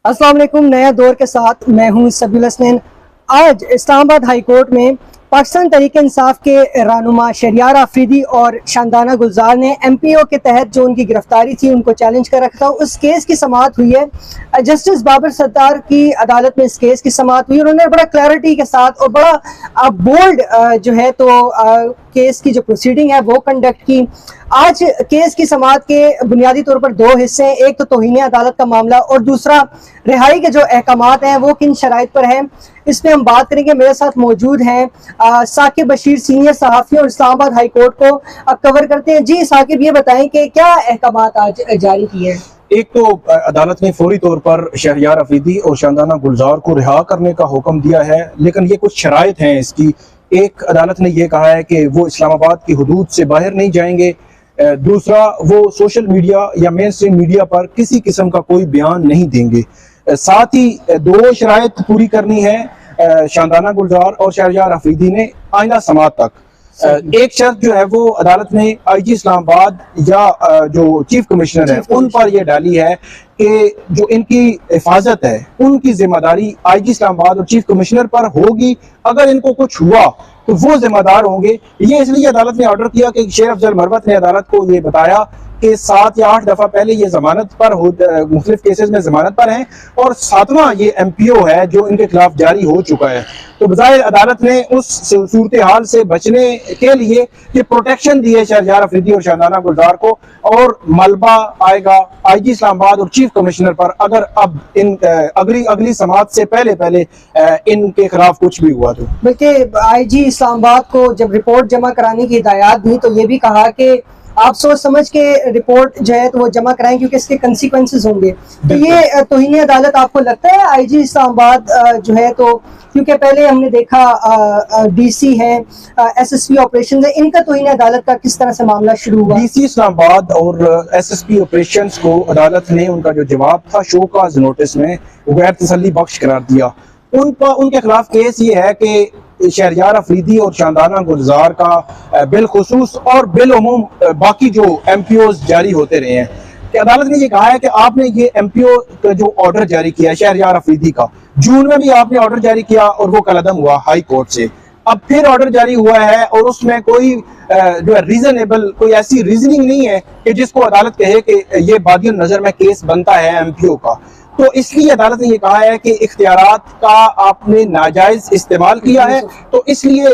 السلام علیکم. نیا دور کے ساتھ میں ہوں سبیل حسنین. آج اسلام آباد ہائی کورٹ میں پاکستان تحریک انصاف کے رہنما شہریار آفریدی اور شاندانہ گلزار نے ایم پی او کے تحت جو ان کی گرفتاری تھی ان کو چیلنج کر رکھا تھا. اس کیس کی سماعت ہوئی ہے. جسٹس بابر ستار کی عدالت میں اس کیس کی سماعت ہوئی. انہوں نے بڑا کلیئرٹی کے ساتھ اور بڑا بولڈ جو ہے تو کیس کی جو پروسیڈنگ ہے وہ کنڈکٹ کی. آج کیس کی سماعت کے بنیادی طور پر دو حصے ہیں. ایک تو توہین عدالت کا معاملہ اور دوسرا رہائی کے جو احکامات ہیں وہ کن شرائط پر ہیں اس میں ہم بات کریں گے. میرے ساتھ موجود ہیں ثاقب بشیر, سینئر صحافی اور اسلام آباد ہائی کورٹ کو کور کرتے ہیں. جی ثاقب, یہ بتائیں کہ کیا احکامات آج جاری کیے ہیں؟ ایک تو عدالت نے فوری طور پر شہریار آفریدی اور شاندانہ گلزار کو رہا کرنے کا حکم دیا ہے, لیکن یہ کچھ شرائط ہیں اس کی. ایک, عدالت نے یہ کہا ہے کہ وہ اسلام آباد کی حدود سے باہر نہیں جائیں گے. دوسرا, وہ سوشل میڈیا یا مین اسٹریم میڈیا پر کسی قسم کا کوئی بیان نہیں دیں گے. ساتھ ہی دو شرائط پوری کرنی ہے شاندانہ گلزار اور شہریار آفریدی نے آئندہ سماعت تک. ایک شرط جو ہے وہ عدالت نے آئی جی اسلام آباد یا جو چیف کمشنر ہے ان پر یہ ڈالی ہے کہ جو ان کی حفاظت ہے ان کی ذمہ داری آئی جی اسلام آباد اور چیف کمشنر پر ہوگی. اگر ان کو کچھ ہوا تو وہ ذمہ دار ہوں گے. یہ اس لیے عدالت نے آرڈر کیا کہ شیر افضل مروت نے عدالت کو یہ بتایا کہ 7 یا 8 دفعہ پہلے یہ ضمانت پر مختلف کیسز میں ضمانت پر ہیں اور 7واں یہ ایم پی او ہے جو ان کے خلاف جاری ہو چکا ہے. تو بظاہر عدالت نے اس صورتحال سے بچنے کے لیے یہ پروٹیکشن دی ہے شہریار آفریدی اور شاندانہ گلزار کو, اور ملبہ آئے گا آئی جی اسلام آباد اور چیف کمشنر پر اگر اب ان اگلی سماعت سے پہلے ان کے خلاف کچھ بھی ہوا تو. بلکہ آئی جی اسلام آباد کو جب رپورٹ جمع کرانے کی ہدایات دی تو یہ بھی کہا کہ آپ سوچ سمجھ کے رپورٹ جو ہے تو وہ جمع کرائیں کیونکہ اس کے کنسیکوینسز ہوں گے. تو یہ توہین عدالت آپ کو لگتا ہے آئی جی اسلام آباد جو ہے تو, کیونکہ پہلے ہم نے دیکھا ڈی سی ہے, ایس ایس پی آپریشنز ہے, ان کا توہین عدالت کا کس طرح سے معاملہ شروع ہوا؟ ڈی سی اسلام آباد اور ایس ایس پی آپریشنز کو عدالت نے ان کا جو جواب تھا شو کاز نوٹس میں غیر تسلی بخش قرار دیا. ان کے خلاف کیس یہ ہے کہ شہریار آفریدی اور شاندانہ گلزار کا بالخصوص اور بالعموم باقی جو ایم پی اوز جاری ہوتے رہے ہیں کہ عدالت نے یہ کہا ہے کہ آپ نے یہ ایم پی او کا جو آرڈر جاری کیا ہے شہریار آفریدی کا, جون میں بھی آپ نے آرڈر جاری کیا اور وہ کالعدم ہوا ہائی کورٹ سے. اب پھر آرڈر جاری ہوا ہے اور اس میں کوئی جو ہے ریزنیبل کوئی ایسی ریزننگ نہیں ہے کہ جس کو عدالت کہے کہ یہ بادی النظر میں کیس بنتا ہے ایم پی او کا. تو اس لیے عدالت نے یہ کہا ہے کہ اختیارات کا آپ نے ناجائز استعمال کیا ہے. تو اس لیے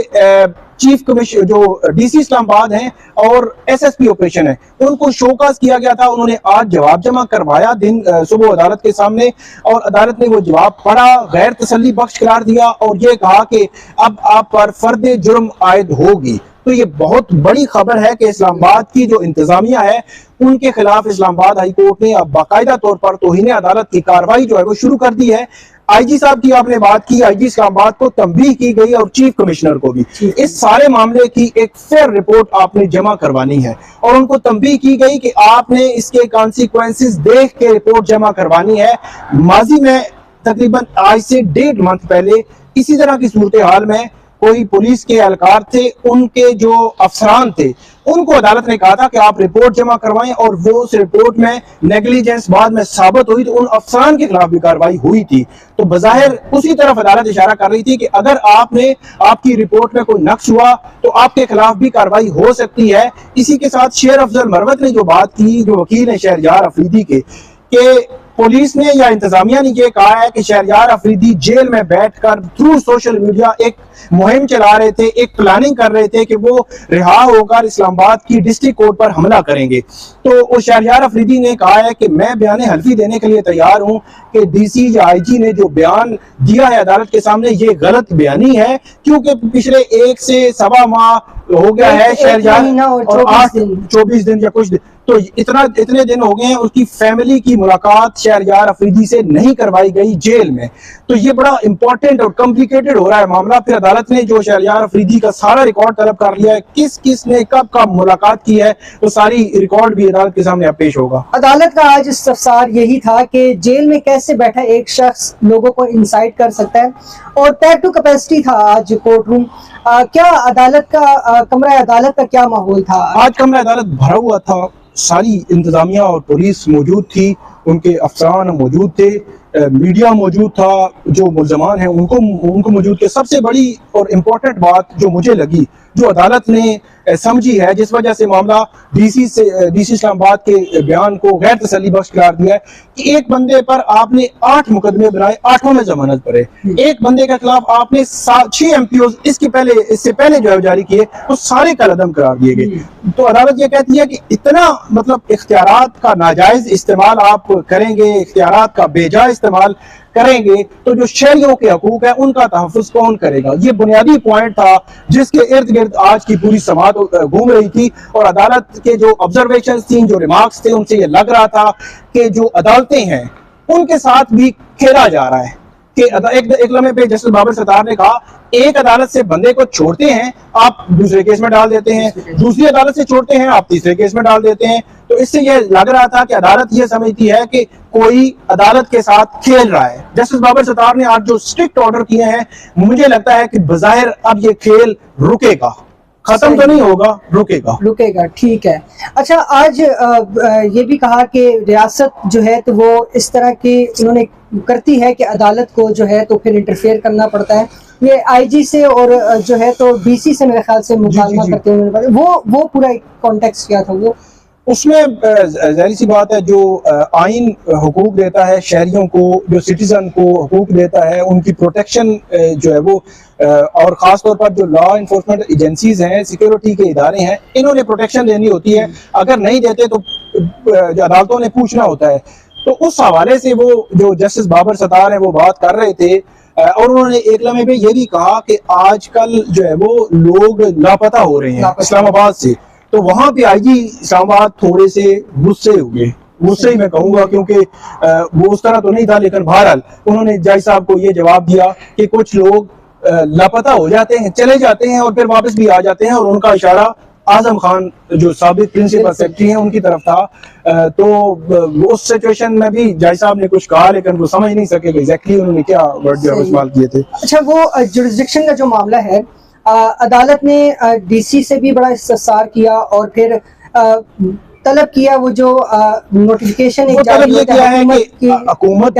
چیف کمشنر جو ڈی سی اسلام آباد ہیں اور ایس ایس پی آپریشن ہے ان کو شوکاز کیا گیا تھا. انہوں نے آج جواب جمع کروایا صبح عدالت کے سامنے, اور عدالت نے وہ جواب پڑھا, غیر تسلی بخش قرار دیا اور یہ کہا کہ اب آپ پر فرد جرم عائد ہوگی. تو یہ بہت بڑی خبر ہے کہ اسلام آباد کی جو انتظامیہ ہے ان کے خلاف اسلام آباد ہائی کورٹ نے اب باقاعدہ طور پر توہین عدالت کی کارروائی جو ہے وہ شروع کر دی ہے. آئی جی صاحب کی آپ نے بات کی, آئی جی اسلام آباد کو تنبیہ کی گئی اور چیف کمشنر کو بھی اس سارے معاملے کی ایک فیئر رپورٹ آپ نے جمع کروانی ہے, اور ان کو تنبیہ کی گئی کہ آپ نے اس کے کانسیکوینسز دیکھ کے رپورٹ جمع کروانی ہے. ماضی میں تقریباً آج سے 1.5 منتھ پہلے اسی طرح کی صورتحال میں کوئی پولیس کے اہلکار تھے, ان کے جو افسران تھے ان کو عدالت نے کہا تھا کہ آپ رپورٹ جمع کروائیں, اور وہ اس رپورٹ میں نیگلیجنس بعد میں ثابت ہوئی تو ان افسران کے خلاف بھی کارروائی ہوئی تھی. تو بظاہر اسی طرف عدالت اشارہ کر رہی تھی کہ اگر آپ کی رپورٹ میں کوئی نقص ہوا تو آپ کے خلاف بھی کارروائی ہو سکتی ہے. اسی کے ساتھ شیر افضل مروت نے جو بات کی, جو وکیل ہیں شہریار آفریدی کے, کہ پولیس نے یا انتظامیہ نے یہ کہا ہے کہ شہریار آفریدی جیل میں بیٹھ کر تھرو سوشل میڈیا ایک مہم چلا رہے تھے, ایک پلاننگ کر رہے تھے کہ وہ رہا ہو کر اسلام آباد کی ڈسٹرکٹ کورٹ پر حملہ کریں گے. تو وہ شہریار آفریدی نے کہا ہے کہ میں بیان حلفی دینے کے لیے تیار ہوں کہ ڈی سی یا آئی جی نے جو بیان دیا ہے عدالت کے سامنے یہ غلط بیانی ہے, کیونکہ پچھلے 1 سے 1.25 ماہ ہو گیا ہے شہریار اور 24 دن یا کچھ دن, تو اتنے دن ہو گئے ہیں اس کی فیملی کی ملاقات شہریار آفریدی سے نہیں کروائی گئی جیل میں. تو یہ بڑا امپورٹنٹ اور کمپلیکیٹڈ ہو رہا ہے معاملہ. پھر عدالت نے جو شہریار آفریدی کا سارا ریکارڈ طلب کر لیا ہے, کس نے کب ملاقات کی ہے, وہ ساری ریکارڈ بھی عدالت کے سامنے پیش ہوگا. عدالت کا آج استفسار یہی تھا کہ جیل میں کیسے بیٹھا ایک شخص لوگوں کو انسائٹ کر سکتا ہے, اور پیک ٹو کیپیسٹی تھا آج کورٹ روم. کیا عدالت کا کمرہ عدالت کا کیا ماحول تھا؟ آج کمرہ عدالت بھرا ہوا تھا, ساری انتظامیہ اور پولیس موجود تھی, ان کے افسران موجود تھے. میڈیا موجود تھا, جو ملزمان ہیں ان کو موجود کیا. سب سے بڑی اور امپورٹنٹ بات جو مجھے لگی, جو عدالت نے سمجھی ہے, جس وجہ سے معاملہ ڈی سی اسلام آباد کے بیان کو غیر تسلی بخش قرار دیا ہے, کہ ایک بندے پر آپ نے 8 مقدمے بنائے, 8 میں ضمانت پر ہے. ایک بندے کے خلاف آپ نے 6 MPOs اس سے پہلے جو ہے جاری کیے, وہ سارے قلعدم قرار دیے گئے. تو عدالت یہ کہتی ہے کہ اتنا مطلب اختیارات کا ناجائز استعمال آپ کریں گے, اختیارات کا بے جا استعمال کریں گے, تو جو شہریوں کے حقوق ہیں ان کا تحفظ کون کرے گا. یہ بنیادی پوائنٹ تھا جس کے ارد گرد آج کی پوری سماعت گھوم رہی تھی. اور عدالت کے جو آبزرویشنز تھیں, جو ریمارکس تھے, ان سے یہ لگ رہا تھا کہ جو عدالتیں ہیں ان کے ساتھ بھی کھیلا جا رہا ہے. کہ ایک لمحے پہ جسٹس بابر ستار نے کہا, ایک عدالت سے بندے کو چھوڑتے ہیں, آپ دوسرے کیس میں ڈال دیتے ہیں, دوسری عدالت سے چھوڑتے ہیں, آپ تیسرے کیس میں ڈال دیتے ہیں. تو اس سے یہ لگ رہا تھا کہ عدالت یہ سمجھتی ہے کہ کوئی عدالت کے ساتھ کھیل رہا ہے. جسٹس بابر ستار نے آج جو اسٹرکٹ آرڈر کیے ہیں, مجھے لگتا ہے کہ بظاہر اب یہ کھیل رکے گا, ختم تو نہیں ہوگا, رکے گا. ٹھیک ہے. اچھا, آج یہ بھی کہا کہ ریاست جو ہے تو وہ اس طرح کی انہوں نے کرتی ہے کہ عدالت کو جو ہے تو پھر انٹرفیئر کرنا پڑتا ہے. یہ IG سے اور جو ہے تو DC سے میرے خیال سے مکالمہ کرتے ہیں, وہ پورا کانٹیکسٹ کیا تھا. وہ اس میں ظاہر سی بات ہے, جو آئین حقوق دیتا ہے شہریوں کو, جو سٹیزن کو حقوق دیتا ہے, ان کی پروٹیکشن جو ہے وہ, اور خاص طور پر جو لا انفورسمنٹ ایجنسیز ہیں, سیکیورٹی کے ادارے ہیں, انہوں نے پروٹیکشن دینی ہوتی ہے. اگر نہیں دیتے تو جو عدالتوں نے پوچھنا ہوتا ہے. تو اس حوالے سے وہ جو جسٹس بابر ستار ہیں وہ بات کر رہے تھے, اور انہوں نے ایک لمحے پہ یہ بھی کہا کہ آج کل جو ہے وہ لوگ لاپتہ ہو رہے ہیں اسلام آباد سے. تو وہاں پہ IG اسلام آباد تھوڑے سے غصے ہوئے, غصے ہی میں کہوں گا, کیونکہ وہ اس طرح تو نہیں تھا, لیکن بہرحال انہوں نے جج صاحب کو یہ جواب دیا کہ کچھ لوگ لاپتہ ہو جاتے ہیں, چلے جاتے ہیں اور پھر واپس بھی آ جاتے ہیں. اور ان کا اشارہ اعظم خان جو سابق پرنسپل سیکرٹری ہیں ان کی طرف تھا. تو اس سچویشن میں بھی جج صاحب نے کچھ کہا, لیکن وہ سمجھ نہیں سکے کہ ایگزیکٹلی انہوں نے کیا ورڈ جو استعمال کیے تھے. اچھا, وہ جوریسڈکشن کا جو معاملہ ہے, عدالت نے DC سے بھی بڑا استفسار کیا اور پھر طلب کیا, وہ جو نوٹیفیکیشن طلب یہ کیا ہے کہ حکومت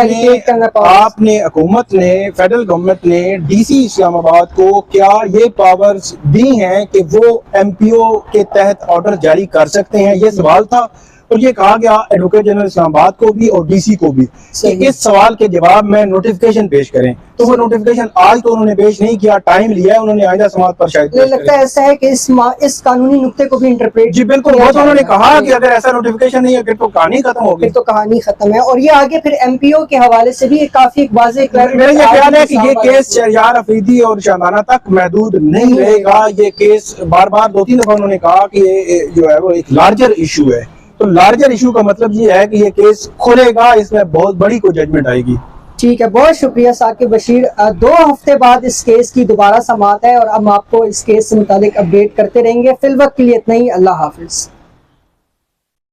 نے فیڈرل گورنمنٹ نے DC اسلام آباد کو کیا یہ پاورز دی ہیں کہ وہ MPO کے تحت آرڈر جاری کر سکتے ہیں. یہ سوال تھا, اور یہ کہا گیا ایڈوکیٹ جنرل اسلام آباد کو بھی اور DC کو بھی کہ اس سوال کے جواب میں نوٹیفیکیشن پیش کریں. تو وہ نوٹیفیکیشن آج تو انہوں نے پیش نہیں کیا, ٹائم لیا ہے, انہوں نے آئندہ سماعت پر شاید پیش لگتا ہے ایسا ہے کہ اس قانونی نقطے کو بھی انٹرپریٹ. جی بالکل, وہ تو انہوں نے کہا کہ اگر ایسا نوٹیفیکیشن نہیں ہے پھر تو کہانی ختم ہوگی, پھر تو کہانی ختم ہے. اور یہ آگے پھر MPO کے حوالے سے بھی کافی واضح, میرا یہ خیال ہے کہ یہ کیس شہریار افریدی اور شاندانہ تک محدود نہیں رہے گا. یہ کیس بار بار 2-3 دفعہ انہوں نے کہا کہ یہ جو ہے وہ ایک لارجر ایشو ہے. تو لارجر ایشو کا مطلب یہ ہے کہ یہ کیس کھلے گا, اس میں بہت بڑی کوئی ججمنٹ آئے گی. ٹھیک ہے, بہت شکریہ ثاقب بشیر. 2 ہفتے بعد اس کیس کی دوبارہ سماعت ہے, اور ہم آپ کو اس کیس سے متعلق اپڈیٹ کرتے رہیں گے. فی الوقت کے لیے اتنا ہی. اللہ حافظ.